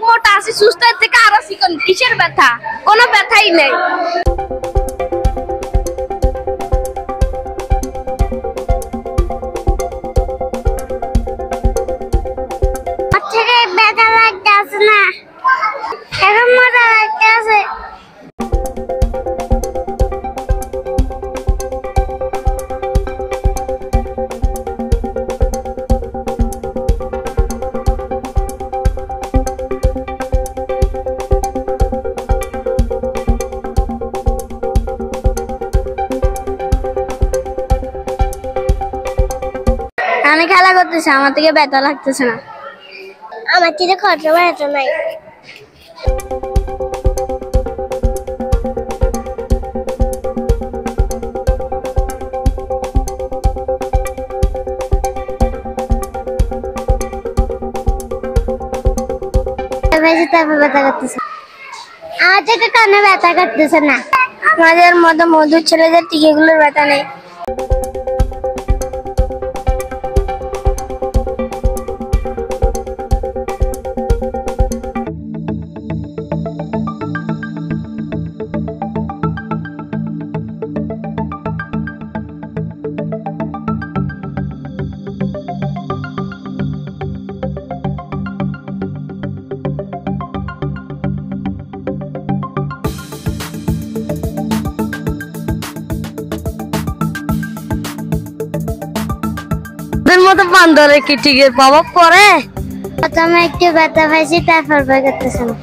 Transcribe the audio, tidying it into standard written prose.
মোটা আছি, সুস্থ থেকে আরো চিকন, কিসের ব্যথা? কোনো ব্যথাই নেই। ব্যথা লাগতেছে না, এখন মজা লাগতেছে। আমি খেলা করতেছি, আমার থেকে ব্যথা লাগতেছে না। আমার থেকে খরচা ব্যথা নাই। ব্যথা করতেছে, আমার থেকে কানে ব্যথা করতেছে না। আমাদের মতো মধুর ছেলেদের টিকেগুলোর ব্যথা নেই। মতো বান্দরে কি টিকের প্রভাব পড়ে? প্রথমে একটু ব্যথা পাইছি, তারপর ভয় করতেছে না।